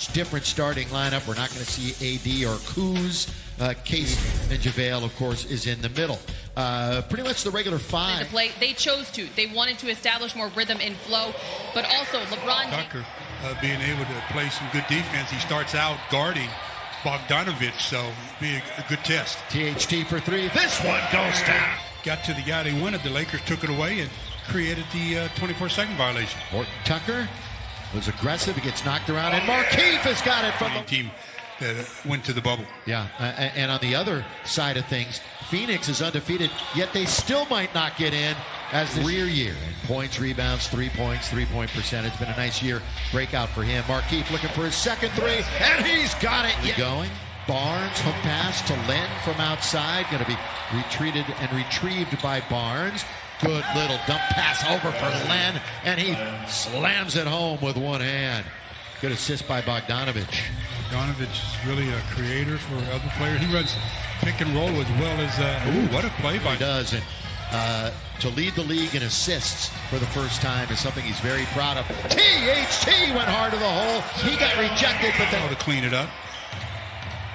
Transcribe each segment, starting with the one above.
much different starting lineup. We're not going to see AD or Kuz. Case and JaVale, of course, is in the middle. Pretty much the regular five. To play, they chose to. They wanted to establish more rhythm and flow, but also LeBron. Tucker being able to play some good defense. He starts out guarding Bogdanovich, so be a good test. THT for three. This one goes down. Got to the guy they wanted. The Lakers took it away and created the 24-second violation. Horton Tucker was aggressive. He gets knocked around, and Markieff has got it from the team that went to the bubble. Yeah, and on the other side of things, Phoenix is undefeated, yet they still might not get in as the rear year. And points, rebounds, 3 points, three-point percentage. Been a nice year breakout for him. Markieff looking for his second three, and he's got it. Going. Barnes, hook pass to Len from outside. Going to be retreated and retrieved by Barnes. Good little dump pass over for Len, and he slams it home with one hand. Good assist by Bogdanovich. Bogdanovich is really a creator for other players. He runs pick and roll as well as, what a play by. He does, and to lead the league in assists for the first time is something he's very proud of. THT went hard to the hole. He got rejected, but then to clean it up.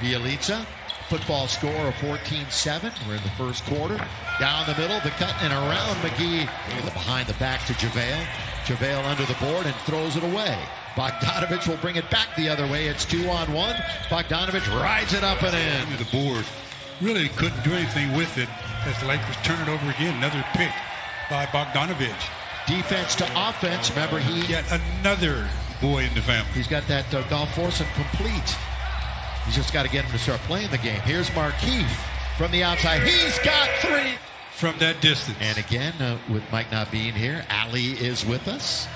Bielitsa, football score of 14-7. We're in the first quarter. Down the middle, the cut, and around McGee. Behind the back to JaVale. JaVale under the board and throws it away. Bogdanovich will bring it back the other way. It's 2-on-1. Bogdanovich rides it up and in. The board really couldn't do anything with it as the Lakers turn it over again. Another pick by Bogdanovich. Defense to offense. Remember, Yet another boy in the family. He's got that golf foursome complete. He's just got to get him to start playing the game. Here's Markieff from the outside. He's got three. From that distance. And again, with Mike not being here, Ali is with us.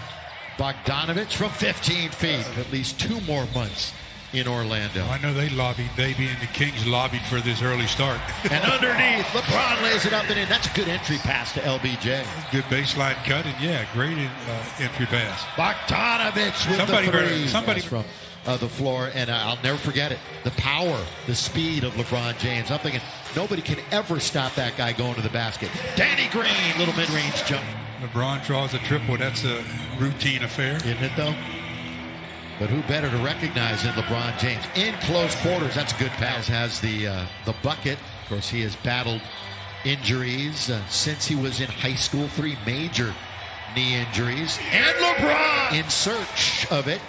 Bogdanovich from 15 feet. At least 2 more months in Orlando. I know they lobbied, Baby and the Kings lobbied for this early start. And underneath, LeBron lays it up and in. That's a good entry pass to LBJ. Good baseline cut, and yeah, great entry pass. Bogdanovich with somebody the three. Somebody from the floor, and I'll never forget it. The power, the speed of LeBron James. I'm thinking nobody can ever stop that guy going to the basket. Danny Green, little mid-range jump. LeBron draws a triple. That's a routine affair. Isn't it, though? But who better to recognize than LeBron James? In close quarters, that's a good pass. Has the bucket. Of course, he has battled injuries since he was in high school. 3 major knee injuries. And LeBron in search of it.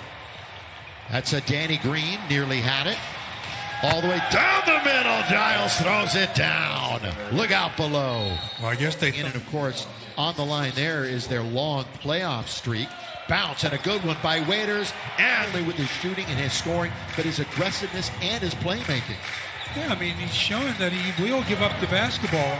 That's a Danny Green, nearly had it. All the way down the middle. Giles throws it down. Look out below. Well, I guess they... And, of course, on the line there is their long playoff streak. Bounce, and a good one by Waiters. And with his shooting and his scoring, but his aggressiveness and his playmaking. Yeah, I mean, he's showing that he will give up the basketball.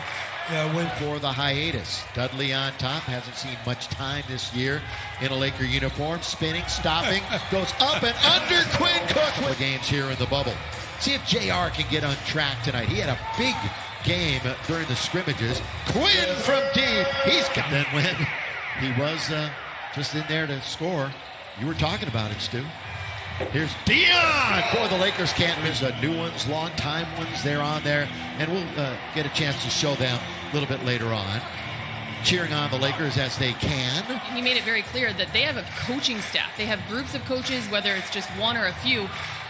For the hiatus. Dudley on top, hasn't seen much time this year in a Laker uniform. Spinning, stopping, goes up and under. Quinn Cook with games here in the bubble. See if JR can get on track tonight. He had a big game during the scrimmages. Quinn from deep. He's got that when he was just in there to score. You were talking about it, Stu. Here's Dion. Boy, the Lakers can't miss new ones, long-time ones. They're on there, and we'll get a chance to show them a little bit later on. Cheering on the Lakers as they can. He made it very clear that they have a coaching staff. They have groups of coaches, whether it's just one or a few,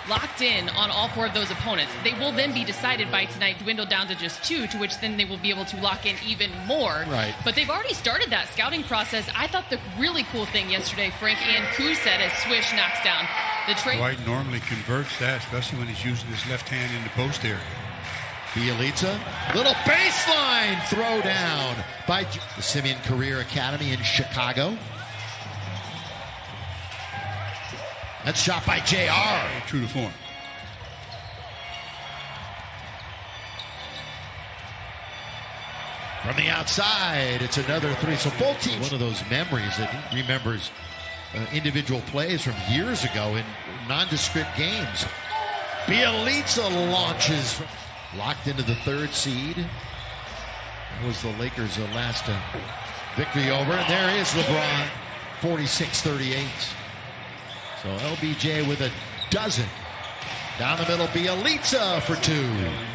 locked in on all 4 of those opponents. They will then be decided by tonight, dwindle down to just 2, to which then they will be able to lock in even more. Right. But they've already started that scouting process. I thought the really cool thing yesterday, Frank and Kuz said, as Swish knocks down the trade. Dwight normally converts that, especially when he's using his left hand in the post area. Bielitsa, little baseline throw down by the Simeon Career Academy in Chicago. That's shot by JR. True to form. From the outside, it's another 3. So both teams, one of those memories that he remembers individual plays from years ago in nondescript games. Bielitsa launches, locked into the 3rd seed. That was the Lakers' last victory over. And there is LeBron, 46-38. So LBJ with a dozen. Down the middle, Bielitsa for 2.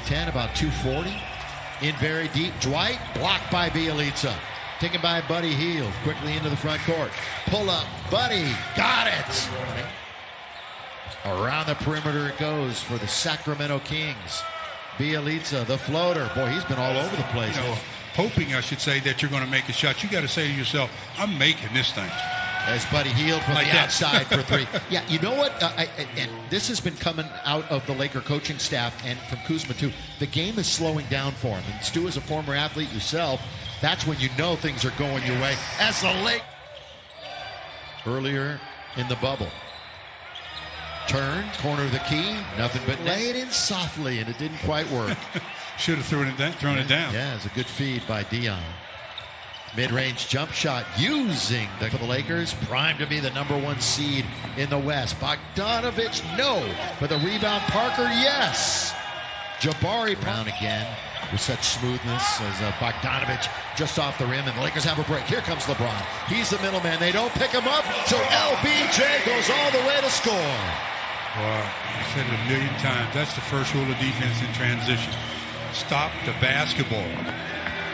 10, about 240. In very deep, Dwight, blocked by Bielitsa. Taken by Buddy Hield, quickly into the front court. Pull up, Buddy, got it. Around the perimeter it goes for the Sacramento Kings. Bielitsa, the floater. Boy, he's been all over the place. You know, hoping, I should say, that you're going to make a shot. You got to say to yourself, I'm making this thing. As Buddy Hield from like the that. outside for three. Yeah, you know what? And this has been coming out of the Laker coaching staff and from Kuzma, too. The game is slowing down for him. And Stu, as a former athlete yourself, that's when you know things are going your way. As the Lake earlier in the bubble. Turn, corner of the key, nothing but lay it in softly, and it didn't quite work. Should have thrown it down. Yeah, it's a good feed by Dion. Mid-range jump shot using for the Lakers, primed to be the #1 seed in the West. Bogdanovich, no. But the rebound, Parker, yes. Jabari Brown again with such smoothness as Bogdanovich just off the rim, and the Lakers have a break. Here comes LeBron. He's the middleman. They don't pick him up, so LBJ goes all the way to score. Well, I said it a million times. That's the first rule of defense in transition. Stop the basketball.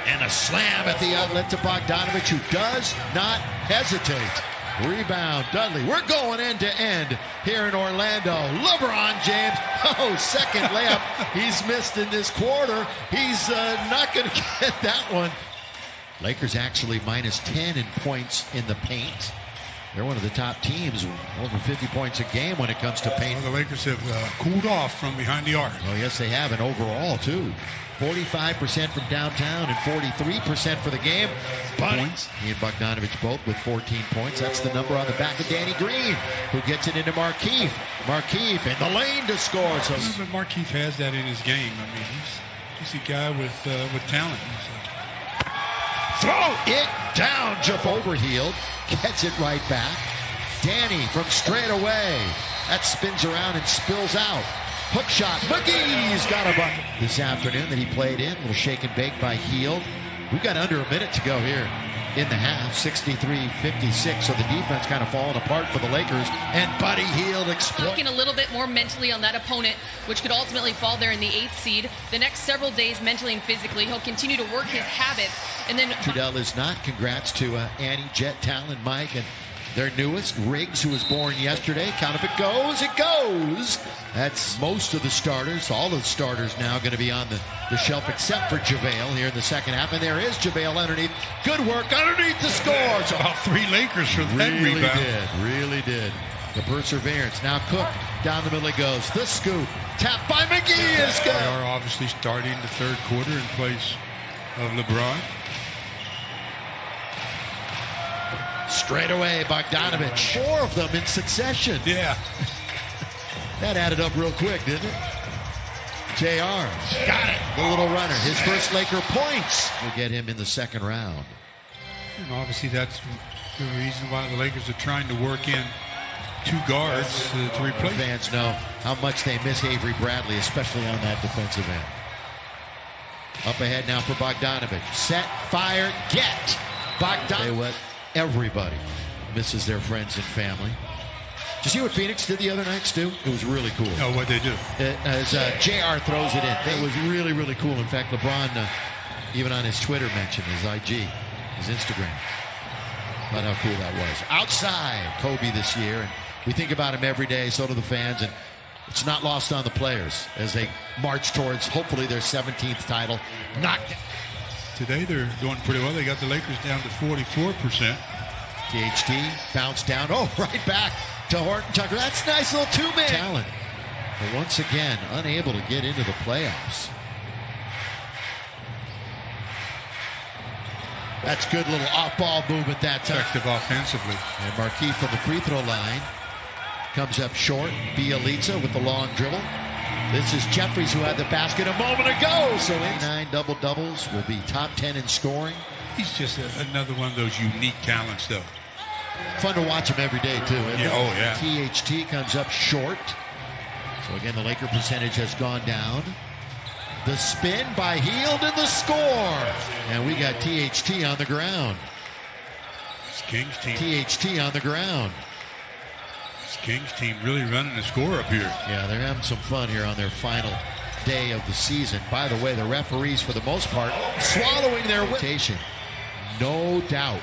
And a slam at the outlet to Bogdanovich, who does not hesitate. Rebound, Dudley. We're going end to end here in Orlando. LeBron James, second layup. He's missed in this quarter. He's not going to get that one. Lakers actually minus 10 in points in the paint. They're one of the top teams, over 50 points a game when it comes to paint. Well, the Lakers have cooled off from behind the arc. Oh, yes, they have, and overall, too. 45% from downtown and 43% for the game. Points. He and Bogdanovich both with 14 points. That's the number on the back of Danny Green, who gets it into Markieff. Markieff in the lane to score. So but Markieff has that in his game. I mean, he's a guy with talent. Throw it down. Jump over Hield. Gets it right back. Danny from straight away. That spins around and spills out. Hook shot. McGee's got a bucket this afternoon that he played in. A little shake and bake by Hield. We've got under a minute to go here in the half. 63-56. So the defense kind of falling apart for the Lakers. And Buddy Hield looking a little bit more mentally on that opponent, which could ultimately fall there in the 8th seed. The next several days, mentally and physically, he'll continue to work his habits. And then Trudell is not. Congrats to Annie, Jet, Talon, Mike, and their newest, Riggs, who was born yesterday. Count if it goes, it goes. That's most of the starters. All the starters now going to be on the shelf except for JaVale here in the second half. And there is JaVale underneath. Good work underneath the score. So about 3 Lakers for that rebound. Really did. The perseverance. Now Cook down the middle he goes. The scoop. Tap by McGee is good. They are obviously starting the third quarter in place of LeBron. Straight away, Bogdanovich. 4 of them in succession. Yeah. That added up real quick, didn't it? JR. Got it. The little runner. His first Laker points will get him in the second round. And obviously, that's the reason why the Lakers are trying to work in 2 guards to replace. Fans know how much they miss Avery Bradley, especially on that defensive end. Up ahead now for Bogdanovich. Set, fire, get. Bogdanovich. Everybody misses their friends and family. Did you see what Phoenix did the other night, Stu? It was really cool. No, what'd they do? As JR throws it in. It was really, really cool. In fact, LeBron, even on his Twitter, mentioned his IG, his Instagram, about how cool that was. Outside, Kobe this year. And we think about him every day, so do the fans. And it's not lost on the players as they march towards, hopefully, their 17th title. Knocked down. Today they're doing pretty well. They got the Lakers down to 44%. THT bounced down. Oh, right back to Horton Tucker. That's nice little 2-man talent. But once again, unable to get into the playoffs. That's good little off-ball movement that time. Effective offensively. And Markieff from the free throw line comes up short. Bielitsa with the long dribble. This is Jeffries, who had the basket a moment ago. So 9 double-doubles, will be top 10 in scoring. He's just another one of those unique talents, though. Fun to watch him every day, too. Yeah, oh, yeah. THT comes up short. So, again, the Laker percentage has gone down. The spin by Hield and the score. And we got THT on the ground. This Kings team. THT on the ground. Kings team really running the score up here. Yeah, they're having some fun here on their final day of the season. By the way, the referees, for the most part, swallowing their rotation. No doubt.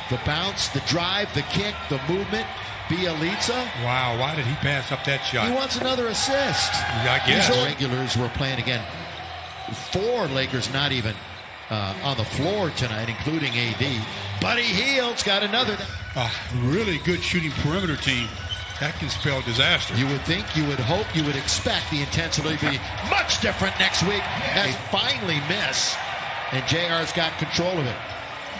The bounce, the drive, the kick, the movement, Bielitsa. Wow, why did he pass up that shot? He wants another assist. I guess. These regulars were playing again. 4 Lakers not even on the floor tonight, including AD. Buddy Hield's got another. A really good shooting perimeter team. That can spell disaster. You would think, you would hope, you would expect the intensity to be much different next week. They finally miss, and JR's got control of it.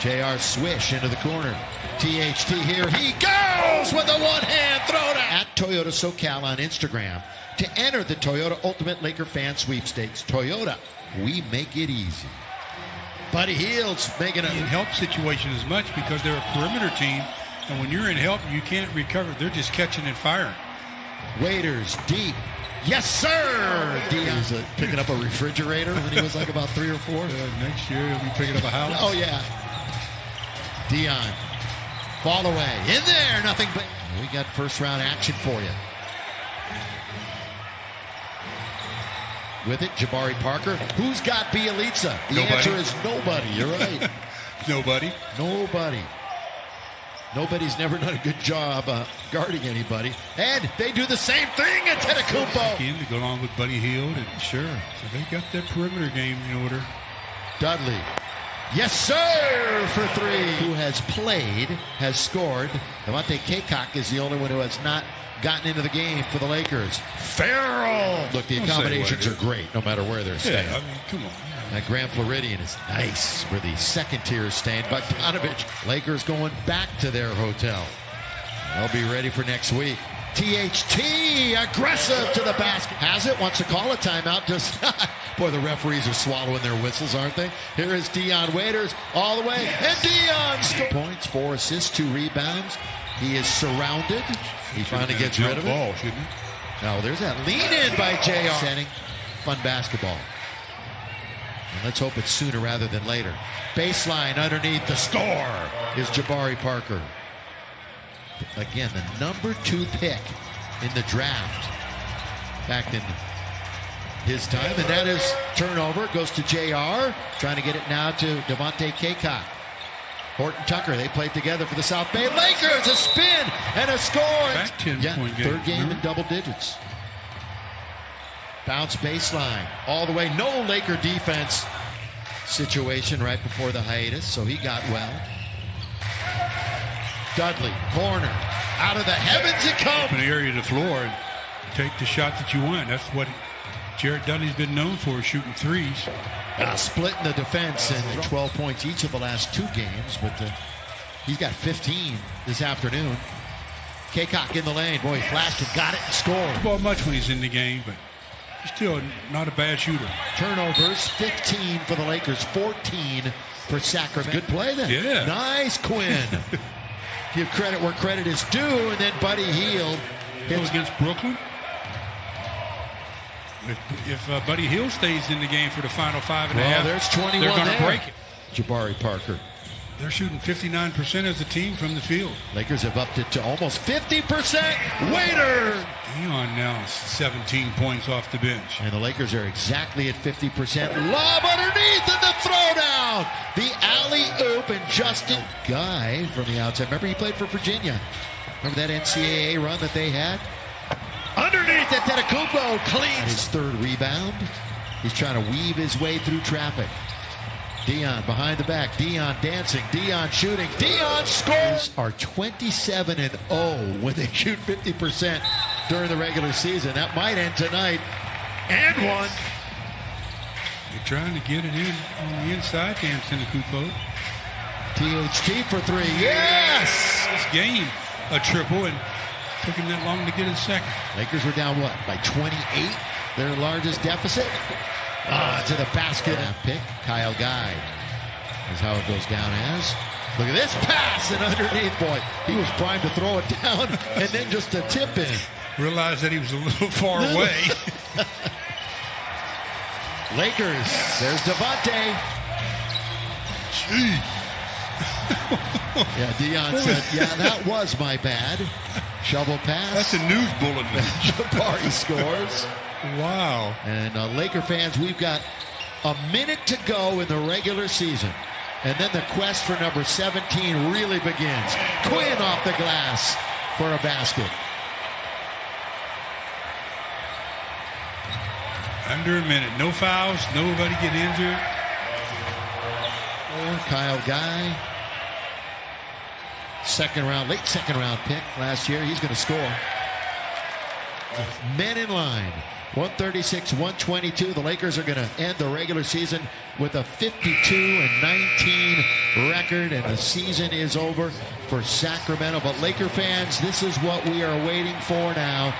JR swish into the corner. THT here. He goes with a one-hand throwdown. At Toyota SoCal on Instagram to enter the Toyota Ultimate Laker Fan Sweepstakes. Toyota, we make it easy. Buddy Hield's making a... In help situation as much because they're a perimeter team, and when you're in help, you can't recover. They're just catching and firing. Waiters deep. Yes, sir! Dion's picking up a refrigerator when he was like about 3 or 4. Next year, he'll be picking up a house. Oh, yeah. Dion, fall away. In there, nothing but... We got first-round action for you. With it, Jabari Parker. Who's got Bielitsa? The answer is nobody. You're right. Nobody. Nobody. Nobody's never done a good job guarding anybody. And they do the same thing at Antetokounmpo. Again, to go along with Buddy Hield. And sure. So they got that perimeter game in order. Dudley. Yes, sir, for 3. Who has played, has scored. Devontae Cacok is the only one who has not gotten into the game for the Lakers. Farrell. Look, the accommodations are great no matter where they're staying. Yeah, I mean, come on. That Grand Floridian is nice for the second tier staying. Bogdanovich. Lakers going back to their hotel. They'll be ready for next week. THT aggressive to the basket. Has it, wants to call a timeout. Just boy, the referees are swallowing their whistles, aren't they? Here is Dion Waiters all the way. And Dion scores. Points, 4 assists, 2 rebounds. He is surrounded. He finally gets rid of it. Ball, shouldn't he? Now there's that lean in by JR. Setting fun basketball. And let's hope it's sooner rather than later. Baseline underneath the score is Jabari Parker. Again, the number 2 pick in the draft back in his time. And that is turnover. Goes to JR. Trying to get it now to Devontae Cacok. Horton Tucker, they played together for the South Bay Lakers. A spin and a score. Back 10-point game. 3rd game in double digits. Bounce baseline all the way. No Laker defense situation right before the hiatus, so he got well. Dudley, corner. Out of the heavens it comes. Open area to the floor and take the shot that you want. That's what Jared Dudley's been known for, shooting threes. Splitting the defense and 12 points each of the last 2 games, but he's got 15 this afternoon. Cacok in the lane. Boy, he flashed and got it and scored. Well, much when he's in the game, but he's still not a bad shooter. Turnovers, 15 for the Lakers, 14 for Sacramento. Good play then. Yeah. Nice, Quinn. Give credit where credit is due, and then Buddy Hield hits against Brooklyn. If Buddy Hield stays in the game for the final 5.5, there's 21 they're going to break it. Jabari Parker. They're shooting 59% as a team from the field. Lakers have upped it to almost 50%. Waiter! Dion now 17 points off the bench. And the Lakers are exactly at 50%. Lob underneath and the throwdown. The alley-oop and Justin Guy from the outside. Remember he played for Virginia. Remember that NCAA run that they had? Underneath at Antetokounmpo, cleans his 3rd rebound. He's trying to weave his way through traffic. Dion behind the back. Dion dancing. Dion shooting. Dion scores. Are 27-0 when they shoot 50% during the regular season. That might end tonight. And one. They're trying to get it in on the inside, Dan Antetokounmpo. THT for 3. Yes! This game, a triple, and took him that long to get his second. Lakers were down, what, by 28? Their largest deficit? To the basket. Pick, Kyle Guy. Is how it goes down as. Look at this pass and underneath, boy. He was primed to throw it down and then just a tip in. Realized that he was a little far away. Lakers, there's Devontae. Gee. Yeah, Dion said, yeah, that was my bad. Shovel pass. That's a news bulletin. Jabari scores. Wow. And Laker fans, we've got a minute to go in the regular season. And then the quest for number 17 really begins. Quinn off the glass. for a basket. Under a minute. No fouls. Nobody get injured. Kyle Guy. Late second round pick last year. He's going to score. Men in line. 136-122. The Lakers are going to end the regular season with a 52-19 record, and the season is over for Sacramento. But Laker fans, this is what we are waiting for now.